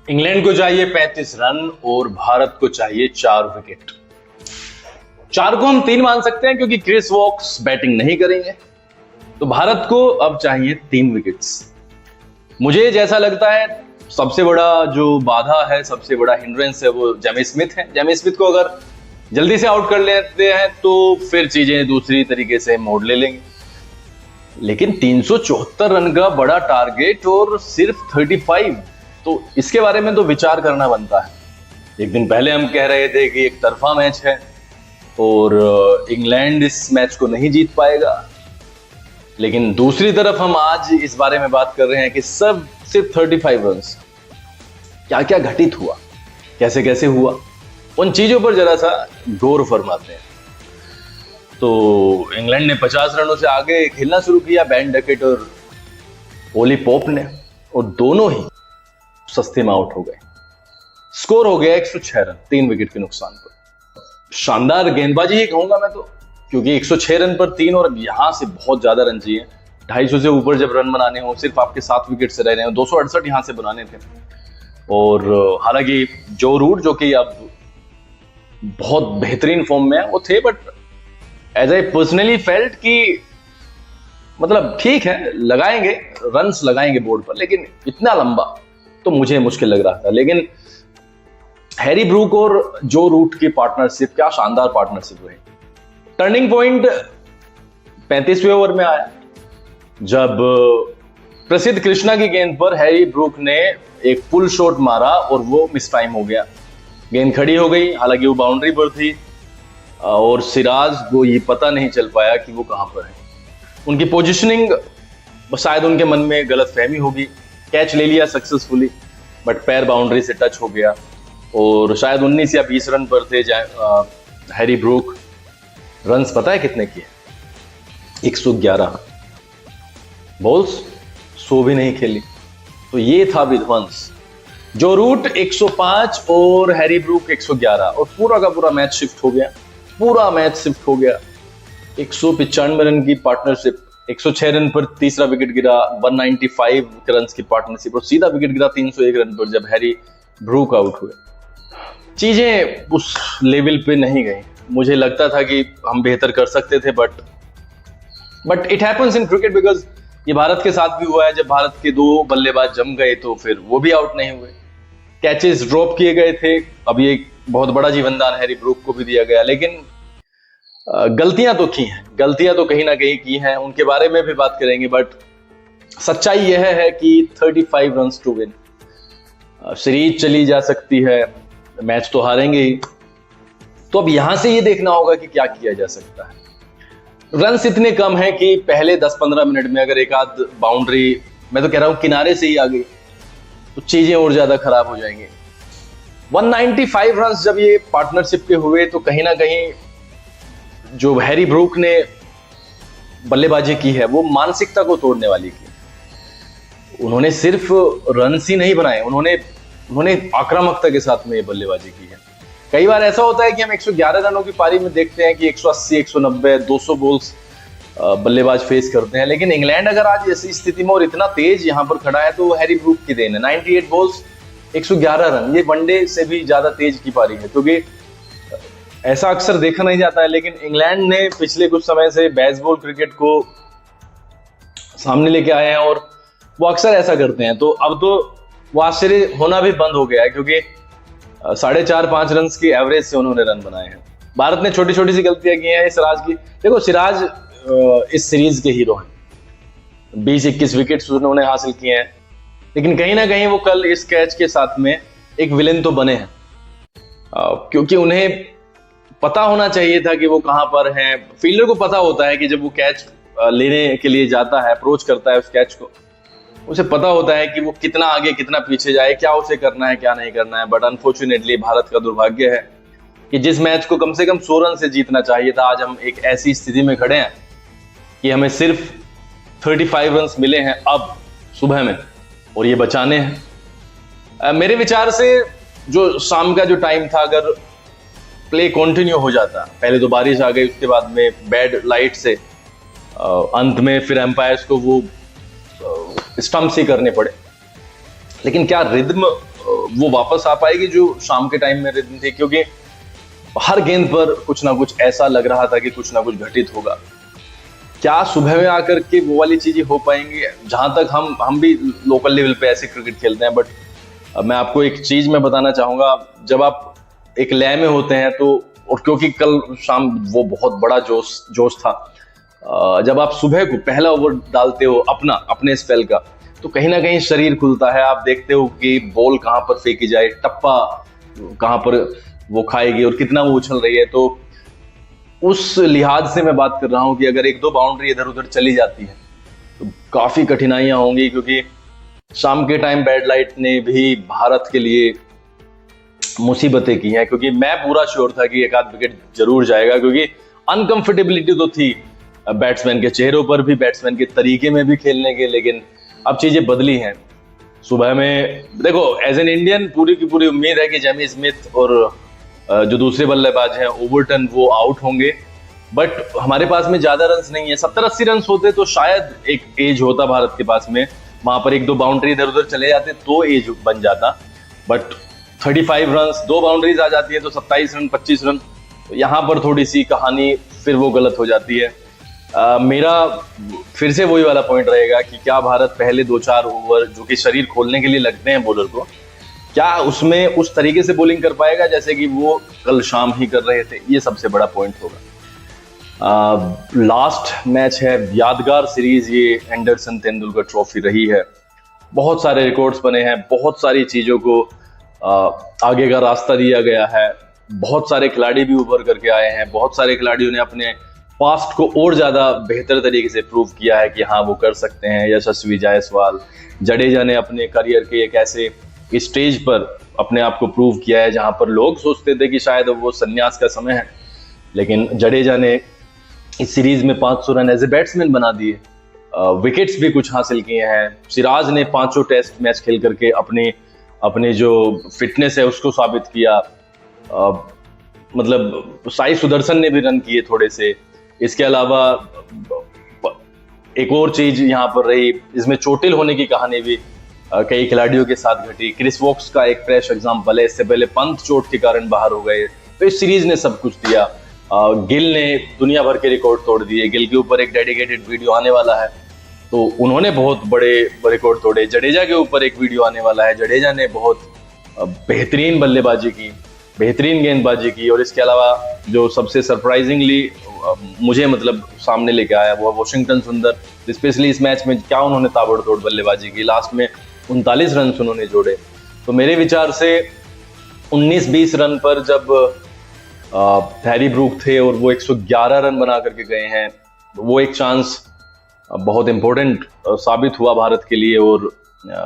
England को चाहिए 35 run और भारत को चाहिए 4 विकेट। 4 को हम 3 मान सकते हैं क्योंकि क्रिस वॉक्स बैटिंग नहीं करेंगे। तो भारत को अब चाहिए 3 विकेट्स। मुझे जैसा लगता है सबसे बड़ा जो बाधा है, सबसे बड़ा हिंड्रेंस है वो जेमी स्मिथ है। जेमी स्मिथ को अगर जल्दी से आउट कर लेते हैं तो फिर चीजें दूसरी तरीके से मोड़ ले लेंगे। लेकिन 374 रन का बड़ा टारगेट और सिर्फ 35, तो इसके बारे में तो विचार करना बनता है। एक दिन पहले हम कह रहे थे कि एक तरफा मैच है और इंग्लैंड इस मैच को नहीं जीत पाएगा, लेकिन दूसरी तरफ हम आज इस बारे में बात कर रहे हैं कि सब सिर्फ 35 रन। क्या क्या घटित हुआ, कैसे कैसे हुआ, उन चीजों पर जरा सा गौर फरमाते हैं। तो इंग्लैंड ने 50 रनों से आगे खेलना शुरू किया, बेन डकेट और ओली पोप ने, और दोनों ही सस्ते में आउट हो गए। स्कोर हो गया 106 रन 3 विकेट के नुकसान पर। शानदार गेंदबाजी ही कहूंगा मैं तो, क्योंकि 106 रन पर 3 और यहां से बहुत ज्यादा रन चाहिए। 250 से ऊपर जब रन बनाने हो, सिर्फ आपके 7 विकेट से रह रहे हो, 268 यहां से बनाने थे। और हालांकि जो रूट जो कि अब बहुत बेहतरीन फॉर्म में है वो थे, but as I personally felt कि मतलब ठीक है लगाएंगे, रन्स लगाएंगे बोर्ड पर, लेकिन इतना लंबा तो मुझे मुश्किल लग रहा था। लेकिन हैरी ब्रूक और जो रूट की पार्टनरशिप, क्या शानदार पार्टनरशिप रही। टर्निंग पॉइंट 35वें ओवर में आया जब प्रसिद्ध कृष्णा की गेंद पर हैरी ब्रूक ने एक पुल शॉट मारा और वो मिस टाइम हो गया। गेंद खड़ी हो गई, हालांकि वो बाउंड्री पर थी और सिराज को ये पता नहीं चल पाया कि वो कहां पर है। उनकी पोजीशनिंग शायद उनके मन में गलत फहमी होगी। कैच ले लिया सक्सेसफुली, बट पैर बाउंड्री से टच हो गया और शायद 19 या 20 रन पर थे हैरी ब्रूक। रन्स पता है कितने किए? 111 बॉल्स, 100 भी नहीं खेली। तो ये था विध्वंस। जो रूट 105 और हैरी ब्रूक 111, और पूरा का पूरा मैच शिफ्ट हो गया, पूरा मैच शिफ्ट हो गया। 195 रन की पार्टनरशिप, 106 रन पर तीसरा विकेट गिरा, 195 रन की पार्टनरशिप और सीधा विकेट गिरा 301 रन पर जब हैरी ब्रूक आउट हुए। चीजें उस लेवल पे नहीं गई। मुझे लगता था कि हम बेहतर कर सकते थे, but it happens in cricket, because ये भारत के साथ भी हुआ है। जब भारत के 2 बल्लेबाज जम गए तो फिर वो भी आउट नहीं हुए, कैचेस ड्रॉप किए गए थे। अब ये बहुत बड़ा जीवनदान हैरी ब्रूक को भी दिया गया, लेकिन गलतियां तो की हैं, गलतियां तो कहीं ना कहीं की हैं, उनके बारे में भी बात करेंगे। बट सच्चाई यह है कि 35 रन टू विन, सीरीज चली जा सकती है, मैच तो हारेंगे ही। तो अब यहां से ये देखना होगा कि क्या किया जा सकता है। रन्स इतने कम है कि पहले 10-15 मिनट में अगर एक आध बाउंड्री, मैं तो कह रहा हूं किनारे से ही आ गई, तो चीजें और ज्यादा खराब हो जाएंगी। 195 रन्स जब ये पार्टनरशिप के हुए तो कहीं ना कहीं जो हैरी ब्रूक ने बल्लेबाजी की है वो मानसिकता को तोड़ने वाली की। उन्होंने सिर्फ रन्स ही नहीं बनाए, उन्होंने आक्रामकता के साथ में ये बल्लेबाजी की है। कई बार ऐसा होता है कि हम 111 रनों की पारी में देखते हैं कि 180, 190, 200 बॉल्स बल्लेबाज फेस करते हैं, लेकिन इंग्लैंड अगर आज ऐसी स्थिति में और इतना तेज यहां पर खड़ा है तो वो हैरी ब्रूक की देन है। 98 बॉल्स 111 रन, ये वनडे से भी ज्यादा तेज की पारी है, क्योंकि ऐसा अक्सर देखा नहीं जाता है। लेकिन इंग्लैंड ने पिछले कुछ समय से बेसबॉल क्रिकेट को सामने लेके आए हैं और वो अक्सर ऐसा करते हैं। तो अब तो वो आश्चर्य होना भी बंद हो गया है, क्योंकि 4.5-5 रन की एवरेज से उन्होंने रन बनाए हैं। भारत ने छोटी छोटी सी गलतियां की हैं सिराज की। देखो, सिराज इस सीरीज के हीरो हैं, 20-21 विकेट्स उन्होंने हासिल किए हैं, लेकिन कहीं ना कहीं वो कल इस कैच के साथ में एक विलेन तो बने हैं, क्योंकि उन्हें पता होना चाहिए था कि वो कहां पर हैं। फील्डर को पता होता है कि जब वो कैच लेने के लिए जाता है, अप्रोच करता है उस कैच को, उसे पता होता है कि वो कितना आगे कितना पीछे जाए, क्या उसे करना है क्या नहीं करना है। बट अनफॉर्चुनेटली भारत का दुर्भाग्य है कि जिस मैच को कम से कम 100 रन से जीतना चाहिए था, आज हम एक ऐसी स्थिति में खड़े हैं कि हमें सिर्फ 35 रन मिले हैं अब सुबह में, और ये बचाने हैं। मेरे विचार से जो शाम का जो टाइम था, अगर प्ले कंटिन्यू हो जाता, पहले तो बारिश आ गई, उसके बाद में बैड लाइट से अंत में फिर एम्पायर्स को वो स्टंप्स ही करने पड़े, लेकिन क्या रिदम वो वापस आ पाएगी जो शाम के टाइम में रहती थी, क्योंकि हर गेंद पर कुछ ना कुछ ऐसा लग रहा था कि कुछ ना कुछ घटित होगा। क्या सुबह में आकर के वो वाली चीजें हो पाएंगी? जहां तक हम भी लोकल लेवल पे ऐसे क्रिकेट खेलते हैं, बट मैं आपको एक चीज मैं बताना चाहूंगा, जब आप एक लय में होते हैं तो, और क्योंकि कल शाम वो बहुत बड़ा जोश था, जब आप सुबह को पहला ओवर डालते हो अपने स्पेल का, तो कहीं ना कहीं शरीर खुलता है। आप देखते हो कि बॉल कहाँ पर फेंकी जाए, टप्पा कहाँ पर वो खाएगी और कितना वो उछल रही है। तो उस लिहाज से मैं बात कर रहा हूं कि अगर एक दो बाउंड्री इधर उधर चली जाती है तो काफी कठिनाइयां होंगी, क्योंकि शाम के टाइम बैड लाइट ने भी भारत के लिए मुसीबतें की हैं। क्योंकि मैं पूरा श्योर था कि एक आध विकेट जरूर जाएगा, क्योंकि अनकंफर्टेबिलिटी तो थी बैट्समैन के चेहरों पर भी, बैट्समैन के तरीके में भी खेलने के। लेकिन अब चीजें बदली हैं। सुबह में देखो, एज एन इंडियन पूरी की पूरी उम्मीद है कि जेमी स्मिथ और जो दूसरे बल्लेबाज हैं ओवरटन, वो आउट होंगे। बट हमारे पास में ज्यादा रन्स नहीं है। 70-80 रन होते तो शायद एक एज होता भारत के पास में, वहां पर एक दो बाउंड्री इधर उधर चले जाते तो एज बन जाता। बट 35 रन, दो बाउंड्रीज आ जाती है तो 27 रन 25 रन, तो यहाँ पर थोड़ी सी कहानी फिर वो गलत हो जाती है। मेरा फिर से वही वाला पॉइंट रहेगा कि क्या भारत पहले 2-4 ओवर जो कि शरीर खोलने के लिए लगते हैं बॉलर को, क्या उसमें उस तरीके से बॉलिंग कर पाएगा जैसे कि वो कल शाम ही कर रहे थे? ये सबसे बड़ा पॉइंट होगा। लास्ट मैच है, यादगार सीरीज ये एंडरसन तेंदुलकर ट्रॉफी रही है। बहुत सारे रिकॉर्ड्स बने हैं, बहुत सारी चीजों को आगे का रास्ता दिया गया है। बहुत सारे खिलाड़ी भी उभर करके आए हैं, बहुत सारे खिलाड़ियों ने अपने पास्ट को और ज्यादा बेहतर तरीके से प्रूव किया है कि हाँ वो कर सकते हैं। यशस्वी जायसवाल, जडेजा ने अपने करियर के एक ऐसे स्टेज पर अपने आप को प्रूव किया है जहां पर लोग सोचते थे कि शायद वो संन्यास का समय है, लेकिन जडेजा ने इस सीरीज में 500 रन एज ए बैट्समैन बना दिए, विकेट्स भी कुछ हासिल किए हैं। सिराज ने 5 टेस्ट मैच खेल करके अपने जो फिटनेस है उसको साबित किया। मतलब साई सुदर्शन ने भी रन किए थोड़े से। इसके अलावा एक और चीज यहाँ पर रही, इसमें चोटिल होने की कहानी भी कई खिलाड़ियों के साथ घटी। क्रिस वोक्स का एक फ्रेश एग्जांपल है, इससे पहले पंत चोट के कारण बाहर हो गए। तो इस सीरीज ने सब कुछ दिया। गिल ने दुनिया भर के रिकॉर्ड तोड़ दिए। गिल के ऊपर एक डेडिकेटेड वीडियो आने वाला है, तो उन्होंने बहुत बड़े रिकॉर्ड तोड़े। जडेजा के ऊपर एक वीडियो आने वाला है, जडेजा ने बहुत बेहतरीन बल्लेबाजी की, बेहतरीन गेंदबाजी की। और इसके अलावा जो सबसे सरप्राइजिंगली मुझे मतलब सामने लेके आया वो वॉशिंगटन सुंदर, स्पेशली इस मैच में क्या उन्होंने ताबड़तोड़ बल्लेबाजी की। लास्ट में 39 रन उन्होंने जोड़े। तो मेरे विचार से 19-20 रन पर जब हैरी ब्रूक थे और वो 111 रन बना करके गए हैं, वो एक चांस बहुत इंपॉर्टेंट साबित हुआ भारत के लिए, और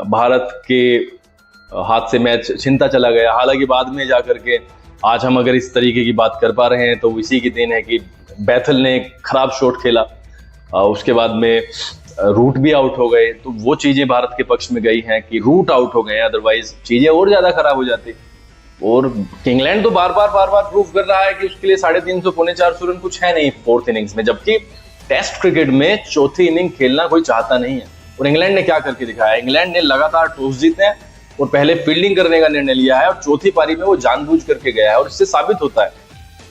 भारत के हाथ से मैच छिनता चला गया। हालांकि बाद में जाकर के आज हम अगर इस तरीके की बात कर पा रहे हैं तो इसी की देन है कि बैथल ने एक खराब शॉट खेला, उसके बाद में रूट भी आउट हो गए। तो वो चीजें भारत के पक्ष में गई हैं कि रूट आउट हो गए, अदरवाइज चीजें और ज्यादा खराब हो जाती। और इंग्लैंड तो बार बार प्रूव कर रहा है कि उसके लिए 350 पौने 400 रन कुछ है नहीं फोर्थ इनिंग्स में, जबकि टेस्ट क्रिकेट में चौथी इनिंग खेलना कोई चाहता नहीं है। और इंग्लैंड ने क्या करके दिखाया, इंग्लैंड ने लगातार टॉस जीते हैं और पहले फील्डिंग करने का निर्णय लिया है, और चौथी पारी में वो जानबूझ करके गया है। और इससे साबित होता है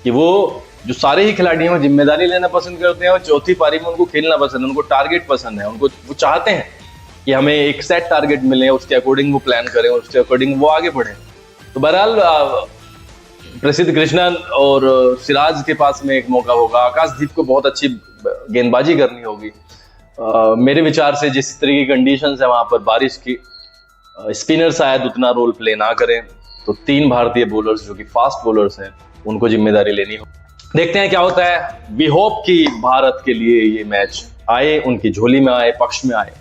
कि वो जो सारे ही खिलाड़ी हैं जिम्मेदारी लेना पसंद करते हैं, और चौथी पारी में उनको खेलना पसंद है, उनको टारगेट पसंद है, उनको वो चाहते हैं कि हमें एक सेट टारगेट मिले, उसके अकॉर्डिंग वो प्लान करें, उसके अकॉर्डिंग वो आगे बढ़े। तो बहरहाल प्रसिद्ध कृष्णन और सिराज के पास में एक मौका होगा। आकाशदीप को बहुत अच्छी गेंदबाजी करनी होगी। मेरे विचार से जिस तरह की कंडीशंस है वहां पर बारिश की, स्पिनर शायद उतना रोल प्ले ना करें, तो 3 भारतीय बॉलर्स जो कि फास्ट बॉलर्स हैं उनको जिम्मेदारी लेनी हो। देखते हैं क्या होता है। वी होप कि भारत के लिए ये मैच आए, उनकी झोली में आए, पक्ष में आए।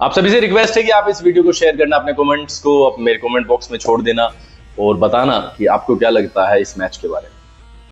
आप सभी से रिक्वेस्ट है कि आप इस वीडियो को शेयर करना, अपने कमेंट्स को मेरे कमेंट बॉक्स में छोड़ देना और बताना कि आपको क्या लगता है इस मैच के बारे में।